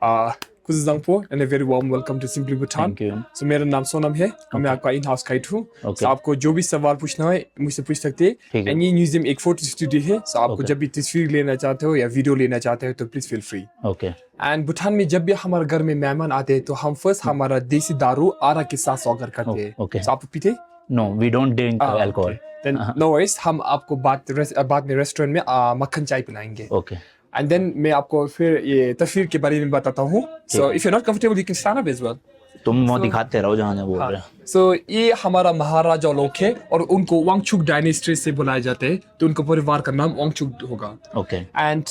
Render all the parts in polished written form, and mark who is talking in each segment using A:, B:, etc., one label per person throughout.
A: Kuzu Zangpo, and a very warm welcome to Simply Bhutan.
B: Thank you.
A: So मेरा नाम सोनम है और मैं आपका इन हाउस गाइड हूँ.
B: Okay.
A: So आपको जो भी सवाल पूछना है मुझसे पूछ सकते हैं.
B: ठीक है.
A: And ये म्यूजियम एक फोटो स्टूडियो है. So आपको
B: Okay.
A: जब भी तस्वीर लेना चाहते हो या वीडियो लेना चाहते हो तो please feel free.
B: Okay.
A: And Bhutan में जब भी हमारे घर में मेहमान आते हैं तो हम फर्स्ट हमारा देसी दारू आरा के साथ स्वागत करते हैं.
B: Okay.
A: So आप पीते?
B: No, we don't drink alcohol.
A: Okay. Then no worries. हम आपको बाद में रेस्टोरेंट में मक्खन चाय पिलाएंगे.
B: Okay.
A: And then मैं आपको फिर ये तस्वीर के बारे में बताता हूँ. So if you're not comfortable, you can stand up as well.
B: तुम वो दिखाते रहो जहाँ बोल रहे हैं.
A: So ये हमारा महाराजा लोग है और उनको वांगचुक डायनेस्टी से बुलाए जाते हैं तो उनका परिवार का नाम वांगचुक होगा.
B: Okay.
A: एंड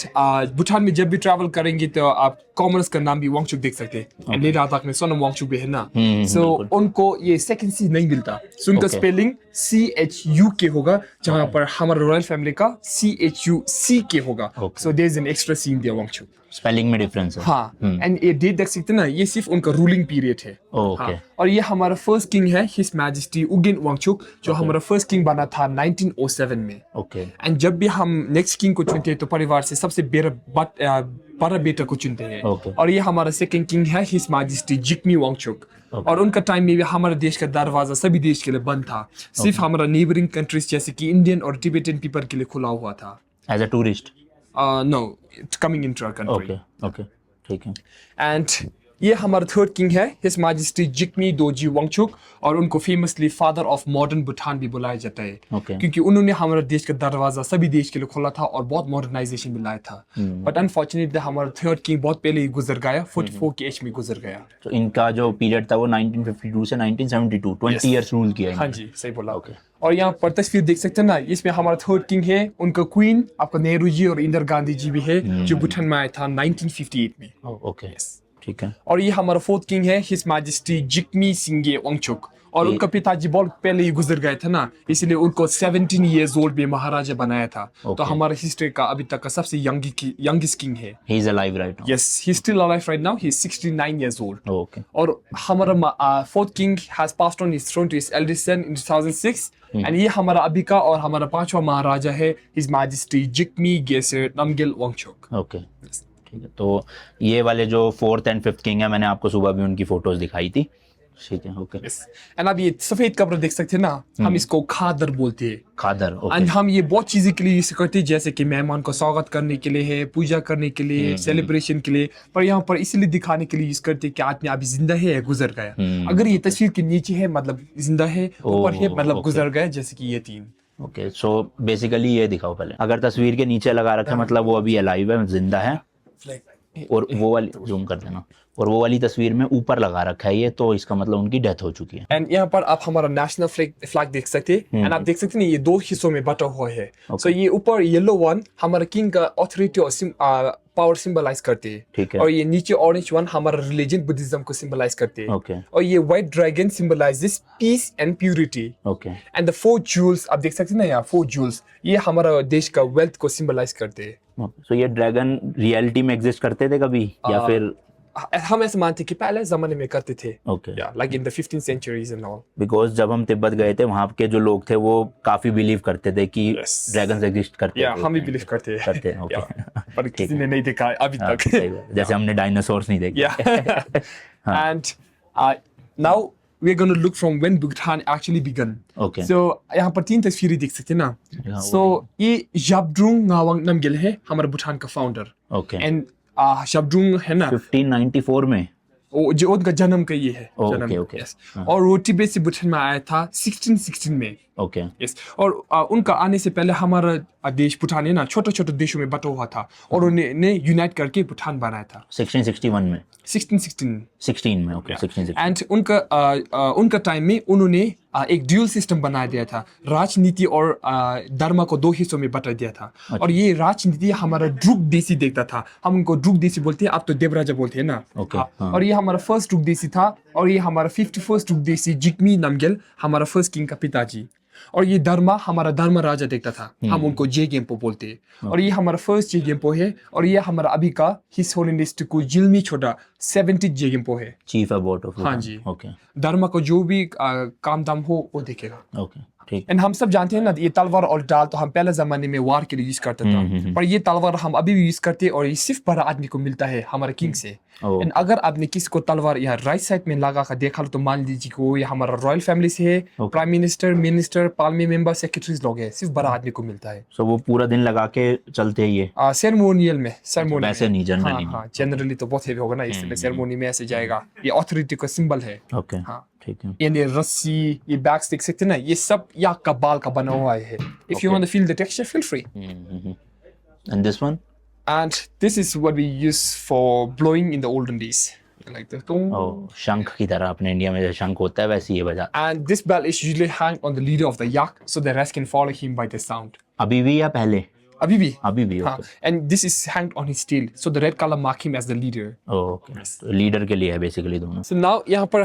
A: भूटान में जब भी ट्रैवल करेंगे तो आप कॉमनर्स का नाम भी वांगचुक देख सकते हैं. एंड लद्दाख में सोनम वांगचुक भी है ना. सो उनको ये सेकंड सी नहीं मिलता. सो उनका स्पेलिंग CHU के होगा जहाँ पर हमारा रॉयल फैमिली का CHUC के होगा. So there is an extra C in the Wangchuck.
B: Spelling में डिफरेंस है.
A: हाँ. एंड ये डेट देख सकते हैं ना, ये सिर्फ उनका रूलिंग पीरियड है.
B: ओके.
A: और ये हमारा फर्स्ट किंग है हिज मैजेस्टी उगिन वांगचुक जो हमारा फर्स्ट किंग बना था 1907 में.
B: ओके.
A: एंड जब भी हम नेक्स्ट किंग को चुनते हैं तो परिवार से सबसे बड़ा बेटा को चुनते हैं. और ये हमारा सेकंड किंग है हिज मैजेस्टी जिग्मी वांगचुक. और उनका टाइम में भी हमारे देश का दरवाजा सभी देश के लिए बंद था. सिर्फ हमारा नेबरिंग कंट्रीज जैसे कि इंडियन और टिबेटन पीपल के लिए खुला हुआ था.
B: As a tourist?
A: No, it's coming into our country.
B: Okay. ठीक है.
A: एंड ये हमारा थर्ड किंग है हिज मैजेस्टी जिग्मी दोजी वांगचुक और उनको famously father of modern Bhutan भी बुलाया जाता है. क्योंकि उन्होंने हमारे देश का दरवाजा सभी देश के लिए खोला था और बहुत मॉडर्नाइजेशन भी लाया था. बट अनफॉर्चुनेटली हमारा थर्ड किंग बहुत पहले ही गुजर गया. 44 की एज में गुजर गया.
B: तो इनका जो पीरियड था वो 1952 से 1972 20 इयर्स रूल किया.
A: हाँ जी, सही बोला. और यहाँ पर तस्वीर देख सकते हैं ना, इसमें हमारा थर्ड किंग है, उनका क्वीन आपका नेहरू जी और इंदिरा गांधी जी भी है जो भूटान में आया था 1958 में.
B: ओके. ठीक है.
A: और ये हमारा फोर्थ किंग है हिज मैजेस्टी जिग्मी सिंगे वांगचुक और उनका पिताजी बहुत पहले ही गुजर गए थे ना, इसलिए उनको 17 इयर्स ओल्ड में महाराजा बनाया था. तो हमारा हिस्ट्री का अभी तक का सबसे यंगेस्ट किंग है.
B: He is alive right now?
A: Yes, he is still alive right now. He is 69 years old.
B: Okay. और
A: हमारा fourth king has passed on his throne to his eldest son in 2006. And ये हमारा अभी का और हमारा पांचवा महाराजा है his majesty Jigme Khesar Namgyel Wangchuck.
B: Okay. ठीक है. तो ये वाले जो फोर्थ एंड फिफ्थ किंग है, मैंने आपको सुबह भी उनकी फोटोज दिखाई थी. ठीक है. ओके.
A: एंड अब ये सफेद कपड़ा देख सकते हैं ना, हम इसको खादर बोलते हैं.
B: खादर.
A: एंड हम ये बहुत चीजें के लिए यूज करते हैं, जैसे कि मेहमान को स्वागत करने के लिए है, पूजा करने के लिए, सेलिब्रेशन के लिए. पर यहाँ पर इसलिए दिखाने के लिए यूज करते हैं कि आदमी अभी जिंदा है या गुजर गया. अगर ये तस्वीर के नीचे है मतलब जिंदा है, ऊपर है मतलब गुजर गया, जैसे कि ये तीन.
B: ओके. सो बेसिकली ये दिखाओ पहले. अगर तस्वीर के नीचे लगा रखा है मतलब वो अभी अलाइव है, जिंदा है. और वो वाली जूम कर देना. और वो वाली तस्वीर में ऊपर लगा रखा है ये, तो इसका मतलब उनकी डेथ हो चुकी है.
A: एंड यहाँ पर आप हमारा नेशनल फ्लैग देख सकते हैं. एंड आप देख सकते हैं ये दो हिस्सों में बटा हुआ है. सो ये ऊपर येलो वन हमारा किंग का ऑथोरिटी और पावर सिंबलाइज करते हैं.
B: ठीक है.
A: और ये नीचे ऑरेंज वन हमारा रिलीजन बुद्धिज्म को सिंबलाइज करते हैं.
B: ओके.
A: और ये white dragon symbolises peace and purity.
B: Okay.
A: And the 4 jewels आप देख सकते हैं ना, यहाँ 4 जूल्स ये हमारा देश का वेल्थ को सिंबलाइज करते हैं.
B: सो ये ड्रैगन रियलिटी में एग्जिस्ट करते थे कभी या फिर?
A: हम ऐसे मानते कि पहले जमाने में करते थे.
B: Okay.
A: Like in the 15th centuries and all.
B: Because जब हम तिब्बत गए थे वहाँ के जो लोग थे वो काफी बिलीव करते थे कि ड्रैगन्स एग्जिस्ट करते थे.
A: हम भी बिलीव करते हैं.
B: ओके.
A: पर किसी ने नहीं देखा अभी तक.
B: जैसे हमने डायनासोर्स नहीं देखे.
A: And now we're going to look from when Bhutan actually began.
B: Okay.
A: So यहाँ पर 3 तस्वीरें देख सकते हैं ना. So ये जाब्द्रुंग ngawang namgyal है हमारा भूटान का फाउंडर.
B: ओके.
A: एंड जाब्द्रुंग है ना
B: 1594 में
A: जो उनका जन्म का ये है.
B: ओके.
A: और वो तिब्बत से भूटान में आया था 1616 में.
B: ओके.
A: यस. और उनका आने से पहले हमारा देश भूटान है ना छोटे छोटे देशों में बटा हुआ था और उन्होंने यूनाइट करके भूटान बनाया था
B: 1661 में. 16 में. ओके. 1616.
A: एंड उनका टाइम में उन्होंने एक ड्यूल सिस्टम बना दिया था. राजनीति और धर्म को 2 हिस्सों में बटा दिया था. और ये राजनीति हमारा ड्रुक देसी देखता था. हम उनको ड्रुक देसी बोलते हैं, आप तो देवराजा बोलते हैं ना. और ये हमारा फर्स्ट ड्रुक देसी था. और ये हमारा 51st ड्रुक देसी जिग्मी नामग्याल हमारा फर्स्ट किंग का पिताजी. और ये धर्मा हमारा धर्म राजा देखता था. हम उनको जे गेम्पो बोलते हैं. और ये हमारा फर्स्ट जे गेम्पो है. और ये हमारा अभी का हिज होलीनेस को जिल्मी छोटा 70th जे गेम्पो है.
B: Chief about of.
A: हाँ जी.
B: ओके.
A: धर्म को जो भी काम दाम हो वो देखेगा.
B: ओके. ठीक।
A: एंड हम सब जानते हैं ना, ये तलवार और डाल तो हम पहले जमाने में वार के लिए यूज करते थे, पर ये तलवार हम अभी भी यूज करते हैं और ये सिर्फ बड़ा आदमी को मिलता है हमारे किंग से।
B: ओह।
A: एंड अगर आपने किसी को तलवार यहाँ राइट साइड में लगा कर देखा लो तो मान लीजिए कि वो ये हमारा रॉयल फैमिली से है, prime minister, minister, parliament member, secretaries लोग हैं, सिर्फ बड़ा आदमी को मिलता है।
B: सो वो पूरा दिन लगा के चलते हैं ये?
A: सेरेमोनियल में, सेरेमोनी
B: वैसे नहीं, जनरली
A: हाँ, जनरली तो बहुत हेवी होगा ना, इसलिए सेरेमोनी में ऐसे जाएगा। ये ऑथोरिटी का सिंबल है।
B: ओके,
A: हाँ,
B: ठीक है।
A: ये रस्सी, ये बैग्स देख सकते हैं ना, ये सब याक का बाल का बना हुआ है। If you want to feel the texture, feel free.
B: And this one?
A: And this is what we use for blowing in the olden days. Like the tong.
B: ओह, शंख की तरह अपने इंडिया में जैसे शंख होता है वैसे ये बजा।
A: And this bell is usually hung on the leader of the yak, so the rest can follow him by the sound.
B: अभी भी या पहले?
A: अभी भी।
B: अभी भी,
A: हाँ,
B: okay.
A: and this is hanged on his tail, so the red color mark him as the leader.
B: Okay, leader के लिए है बेसिकली दोनों।
A: So now यहाँ पर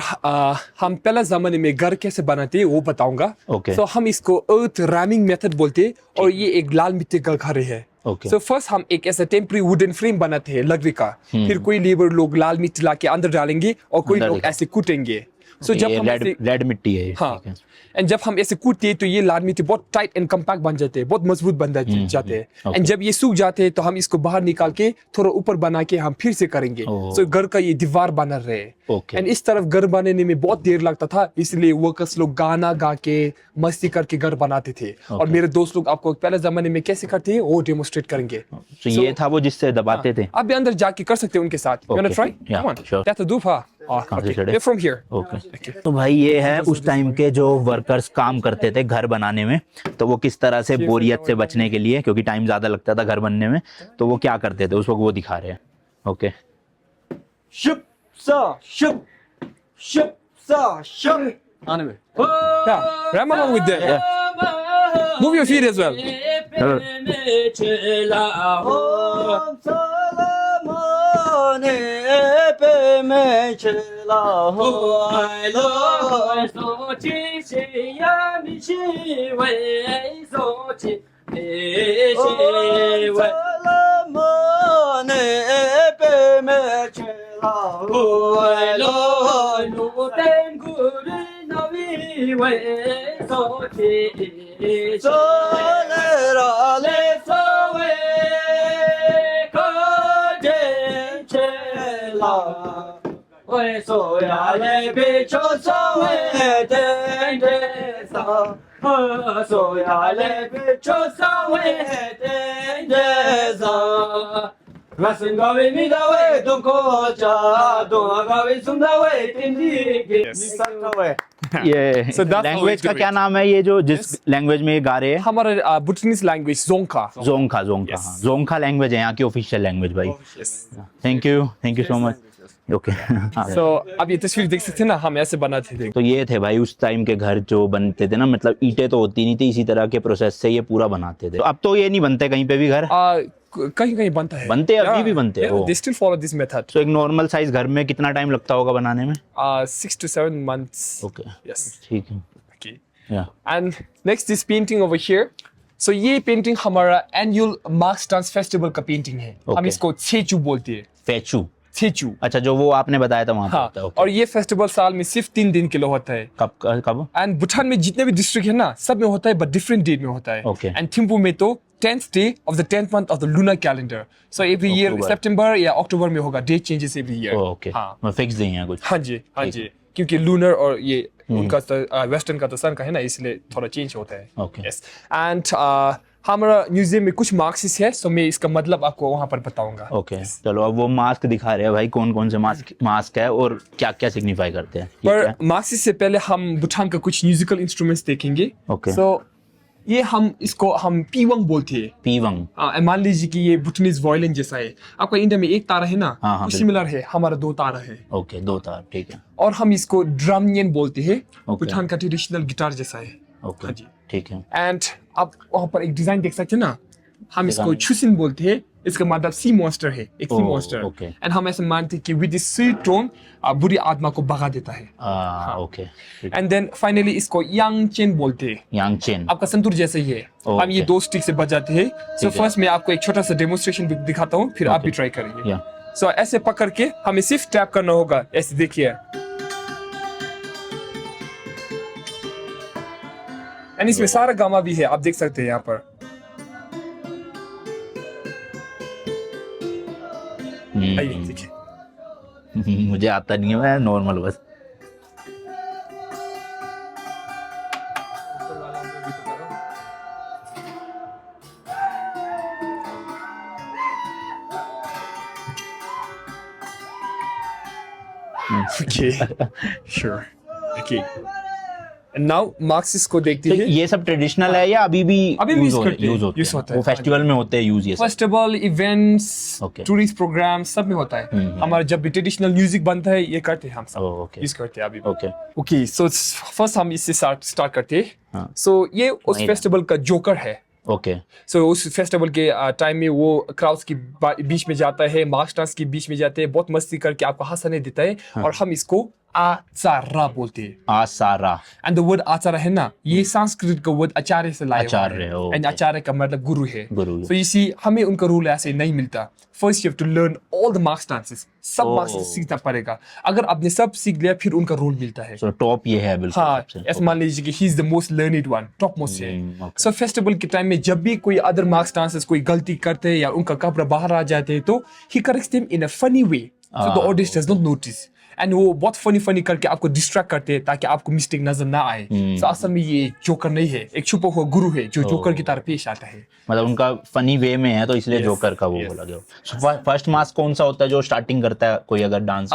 A: हम पहले ज़माने में घर कैसे बनाते हैं वो बताऊंगा।
B: Okay.
A: So हम इसको अर्थ रैमिंग मेथड बोलते हैं और ये एक लाल मिट्टी का घर है।
B: Okay.
A: So first हम एक ऐसा टेम्परी वुडन फ्रेम बनाते हैं लकड़ी का, फिर कोई लेबर लोग लाल मिट्टी ला के अंदर डालेंगे और कोई
B: अंदर
A: लोग
B: देखो।
A: ऐसे कूटेंगे। So
B: ये
A: जब हम
B: रेड मिट्टी है ये,
A: हाँ,
B: ठीक है।
A: एंड जब हम ऐसे कूटते हैं तो ये लाल मिट्टी बहुत टाइट एंड कम्पैक्ट बन जाते हैं, बहुत मजबूत बन जाते हैं।
B: okay.
A: एंड जब ये सूख जाते हैं तो हम इसको बाहर निकाल के थोड़ा ऊपर बना के हम फिर से करेंगे।
B: Oh.
A: सो घर का ये दीवार बना रहे।
B: Okay.
A: एंड इस तरफ घर बनाने में बहुत देर लगता था, इसलिए वर्कर्स लोग गाना गा के मस्ती करके घर बनाते थे। और मेरे दोस्त लोग आपको पहले जमाने में कैसे करते हैं वो डेमोन्स्ट्रेट करेंगे।
B: तो ये था वो जिससे दबाते थे?
A: आप भी अंदर जाके कर सकते हैं उनके साथ। You wanna try?
B: Yeah,
A: Come on.
B: sure.
A: That's a dupa.
B: कहाँ से चढ़े?
A: We're from here.
B: ओके। तो भाई ये है उस टाइम के जो वर्कर्स काम करते थे घर बनाने में, तो वो किस तरह से बोरियत से बचने के लिए, क्योंकि टाइम ज्यादा लगता था घर बनने में, तो वो क्या करते थे उस वक्त वो दिखा रहे हैं। ओके।
C: शुप सा शुप शुप सा शुप
A: आने में। Yeah, ram along with them. Move your feet as well.
C: ओम सलमाने पे मैं चला हो लो सलमाने पे मैं चला हो सोलराले सोवे कोटे चला ओए सोयाले बिचो सोवे तेंदे सा सोयाले बिचो सोवे तेंदे सा रसंगावे मिदावे तुमको चा दोगावे सुंदावे तिंदी निसंगावे।
B: ये
A: So that's how we
B: language
A: do
B: का
A: it.
B: क्या नाम है ये जो जिस लैंग्वेज में ये गा रहे हैं?
A: हमारा बुटनीस लैंग्वेज जोंका।
B: जोंखा।
A: Yes.
B: हाँ, जोंखा लैंग्वेज है यहाँ की ऑफिशियल लैंग्वेज भाई।
A: Yes.
B: Thank you so much. Okay.
A: So अब ये तस्वीर देख सकते हैं ना, हम ऐसे बनाते थे।
B: तो ये थे भाई उस टाइम के घर जो बनते थे ना, मतलब ईंटें तो होती नहीं थी, इसी तरह के प्रोसेस से ये पूरा बनाते थे। तो अब तो ये नहीं बनते कहीं पे भी घर?
A: कहीं कहीं बनता है।
B: बनते हैं, अभी भी बनते हैं।
A: Yeah,
B: oh.
A: they still follow this method.
B: तो एक नॉर्मल साइज घर में कितना टाइम लगता होगा बनाने में?
A: 6 to 7 months.
B: Okay,
A: Yes.
B: ठीक है।
A: Okay.
B: या
A: And next this painting over here. So ये पेंटिंग हमारा एनुअल मार्क्स डांस फेस्टिवल का पेंटिंग है। हम
B: Okay.
A: इसको छेचू बोलते हैं।
B: फेचू।
A: छेचू।
B: अच्छा, जो वो आपने बताया था वहाँ पे
A: हाँ,
B: होता है। ओके।
A: और ये फेस्टिवल साल में सिर्फ 3 दिन के लिए होता है।
B: कब?
A: एंड भूटान में जितने भी डिस्ट्रिक्ट है ना, सब में होता है, बट डिफरेंट डेट में होता है।
B: Okay.
A: एंड थिम्पू में तो 10th day of the 10th month of the lunar calendar. So every year
B: October.
A: सितंबर या अक्टूबर में होगा, date changes every year.
B: Okay,
A: हाँ
B: फिक्स नहीं है कुछ?
A: हाँ जी, हाँ जी, क्योंकि लूनर और ये उनका वेस्टर्न का तो सन का है ना, इसलिए थोड़ा चेंज होता है।
B: Okay.
A: यस। एंड हमारा म्यूजियम में कुछ मार्क्स है, सो मैं इसका मतलब आपको वहाँ पर बताऊंगा।
B: ओके, चलो अब वो मास्क दिखा रहे हैं भाई, कौन कौन से मास्क है और क्या क्या सिग्निफाई करते हैं। ठीक है।
A: पर मार्क्स से पहले हम भूटान का कुछ म्यूजिकल इंस्ट्रूमेंट्स देखेंगे।
B: Okay.
A: सो ये इसको हम पीवंग बोलते हैं।
B: पीवंग।
A: मान लीजिए कि ये भूटानीज वायलिन जैसा है। आपका इंडिया में एक तारा है ना,
B: हाँ, हाँ,
A: सिमिलर है, हमारा 2 तारा है।
B: ओके, 2 तार, ठीक है।
A: और हम इसको ड्रमियन बोलते हैं।
B: Okay.
A: भूटान का ट्रेडिशनल गिटार जैसा है।
B: ओके,
A: हाँ जी।
B: ठीक है।
A: एंड आप वहाँ पर एक डिजाइन देख सकते हैं ना, हम इसको
B: डिजाइन।
A: छुसिन बोलते हैं। इसका मतलब सी मॉन्स्टर है, एक सी
B: ओह,
A: मॉन्स्टर।
B: okay.
A: एंड हम ऐसे मानते हैं कि विद दिस स्वीट टोन बुरी आत्मा को भगा देता है।
B: ओके,
A: एंड देन फाइनली इसको यांग चेन बोलते हैं।
B: यांगचेन।
A: आपका संतूर जैसा ही है। हम ये
B: Okay.
A: 2 स्टिक से बजाते हैं। सो
B: है।
A: फर्स्ट मैं आपको एक छोटा सा डेमोन्स्ट्रेशन दिखाता हूँ, फिर आप भी ट्राई करेंगे।
B: या
A: सो ऐसे पकड़ के हमें सिर्फ टैप करना होगा, ऐसे देखिए। एंड इसमें सारा गामा भी है, आप देख सकते हैं यहाँ पर। आइए देखिए।
B: मुझे आता नहीं है, मैं नॉर्मल बस।
A: Okay, sure. Okay. And now Marxist को देखते
B: तो
A: हैं।
B: ये सब ट्रेडिशनल है या अभी भी
A: अभी भी
B: यूज
A: use करते हैं,
B: होते
A: use होता
B: हैं?
A: है।
B: वो फेस्टिवल में होते हैं यूज ये सब?
A: Festival, events,
B: Okay.
A: Tourist programme सब में होता है। हमारा जब भी ट्रेडिशनल म्यूजिक बनता है ये करते हैं हम सब,
B: ओके
A: यूज करते हैं अभी भी।
B: ओके
A: ओके, सो फर्स्ट हम इससे स्टार्ट करते हैं।
B: हाँ।
A: सो ये उस
B: वही
A: फेस्टिवल का जोकर है।
B: ओके
A: सो उस फेस्टिवल के टाइम में वो क्राउड्स की बीच में जाता है, मार्क्स डांस के बीच में जाते हैं, बहुत मस्ती करके आपको हंसाने देता है। और हम इसको आचारा बोलते हैं।
B: आसारा।
A: एंड द वर्ड आचार्य है ना, ये संस्कृत का वर्ड आचार्य से लाया हुआ
B: आचार्य,
A: है।
B: okay.
A: एंड आचार्य का मतलब गुरु है।
B: गुरु है।
A: तो इसी हमें उनका रूल ऐसे नहीं मिलता। First you have to learn all the mask dances, सब मार्क्स सीखना पड़ेगा। अगर आपने सब सीख लिया फिर उनका रूल मिलता है।
B: सो टॉप ये है बिल्कुल
A: हाँ,
B: सबसे।
A: ऐसे मान लीजिए कि he is the most learned one, top most है।
B: okay.
A: सो फेस्टिवल के टाइम में जब भी कोई अदर मार्क्स डांसर्स कोई गलती करते हैं या उनका कपड़ा बाहर आ जाते हैं तो he corrects them in a funny way, so the audience does not notice. And वो बहुत फनी करके आपको डिस्ट्रैक्ट करते हैं ताकि आपको मिस्टेक नजर ना आए। तो असल में ये जोकर नहीं है, एक छुपा हुआ गुरु है जो जोकर की तरह पेश आता है।
B: मतलब उनका फनी वे में है तो इसलिए
A: Yes,
B: जोकर का वो
A: yes.
B: बोला गया। सो फर्स्ट मास्क कौन सा होता है जो स्टार्टिंग करता है कोई अगर डांस?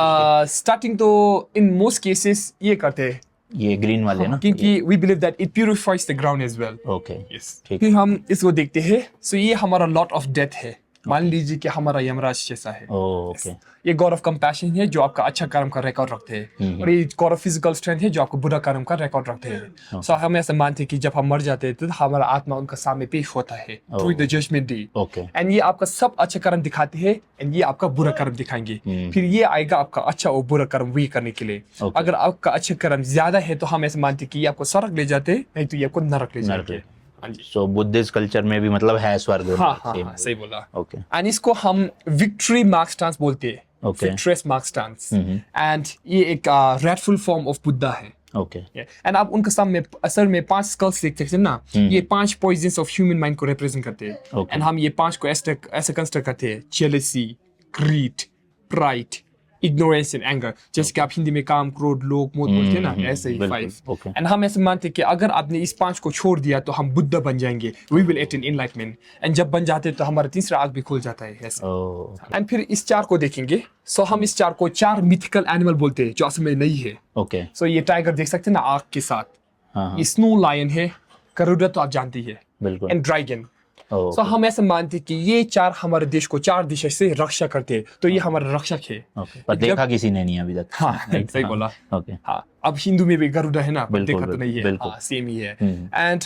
A: स्टार्टिंग तो इन मोस्ट केसेस ये करते हैं
B: ये ग्रीन वाले ना?
A: क्योंकि we believe that it purifies the ground as well.
B: Okay ठीक।
A: फिर हम इसको देखते हैं। सो ये हमारा लॉट ऑफ डेथ है। मान लीजिए कि हमारा यमराज जैसा है।
B: ओके
A: ये गॉड ऑफ कंपैशन है जो आपका अच्छा कर्म का रिकॉर्ड रखते हैं। और ये गॉड ऑफ फिजिकल स्ट्रेंथ है जो आपको बुरा कर्म का रिकॉर्ड रखते हैं। सो हम ऐसा मानते हैं कि जब हम मर जाते हैं तो हमारा आत्मा उनका सामने पेश होता है through the judgement day.
B: Okay
A: and ये आपका सब अच्छा कर्म दिखाते हैं एंड ये आपका बुरा कर्म दिखाएंगे। फिर ये आएगा आपका अच्छा और बुरा कर्म वही करने के लिए। अगर आपका अच्छा कर्म ज्यादा है तो हम ऐसे मानते हैं कि ये आपको स्वर्ग ले जाते हैं, नहीं तो ये आपको नरक ले जाते। हाँ जी।
B: सो बुद्धिस्ट कल्चर में भी मतलब है स्वर्ग?
A: हाँ, सही बोला।
B: ओके
A: एंड इसको हम विक्ट्री मार्क्स डांस बोलते हैं।
B: Okay.
A: Victorious marks dance. And ये एक रेडफुल फॉर्म ऑफ बुद्धा है।
B: ओके
A: एंड आप उनके सामने असल में 5 स्कल्स देख सकते हैं ना, ये 5 पॉइजन्स ऑफ ह्यूमन माइंड को रिप्रेजेंट करते हैं।
B: Okay.
A: एंड हम ये 5 को ऐसे कंसिडर करते हैं: jealousy, greed, pride, ignorance and anger. जैसे कि आप हिंदी में काम, क्रोध, लोभ, मोह बोलते हैं ना, ऐसे ही 5।
B: Okay.
A: एंड हम ऐसे मानते हैं कि अगर आपने इस 5 को छोड़ दिया तो हम बुद्ध बन जाएंगे, we will attain enlightenment. And जब बन जाते हैं तो हमारा तीसरा आँख भी खुल जाता है ऐसे। एंड फिर इस 4 को देखेंगे। सो हम इस 4 को 4 मिथिकल एनिमल बोलते हैं जो असल में नहीं है।
B: ओके
A: सो ये टाइगर देख सकते हैं ना आँख के साथ,
B: हाँ
A: ये स्नो लायन है, गरुड़ा तो आप जानती है,
B: बिल्कुल।
A: And dragon.
B: ओके
A: सो हम ऐसे मानते हैं कि ये 4 हमारे देश को 4 दिशा से रक्षा करते हैं, तो ये हमारा रक्षक है।
B: ओके पर देखा किसी ने नहीं अभी तक।
A: हाँ, सही बोला।
B: ओके
A: हाँ, अब हिंदू में भी गरुड़ा है ना, पर
B: बिल्कुल,
A: देखा तो नहीं है।
B: बिल्कुल।
A: हाँ, सेम ही है। एंड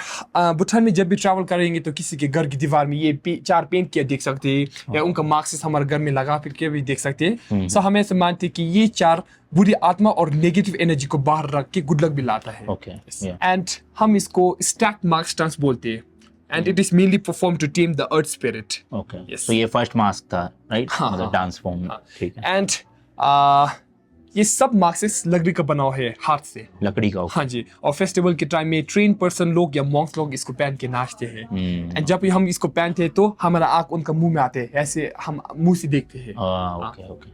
A: भूटान में जब भी ट्रैवल करेंगे तो किसी के घर की दीवार में ये 4 पेंट किया देख सकते हैं, या उनका मार्क्सिस्ट हमारे घर में लगा फिर के भी देख सकते हैं। सो हम ऐसे मानते हैं कि ये 4 बुरी आत्मा और नेगेटिव एनर्जी को बाहर रख के गुड लक भी लाता है।
B: ओके
A: एंड हम इसको स्टैक मार्क्स डांस बोलते हैं। And it is mainly perform to tame the earth spirit.
B: Okay
A: Yes.
B: तो ये फर्स्ट मास्क था राइट?
A: हाँ,
B: मतलब
A: हाँ,
B: डांस फॉर्म। ठीक है।
A: एंड ये सब मार्क्सिस्ट लकड़ी का बना हुआ है, हाथ से।
B: लकड़ी का।
A: हाँ जी। और फेस्टिवल के टाइम में ट्रेन पर्सन लोग या मॉन्क्स लोग इसको पहन के नाचते हैं। एंड जब हम इसको पहनते हैं तो हमारा आँख उनका मुंह में आते हैं, ऐसे हम मुंह से देखते हैं।
B: Okay okay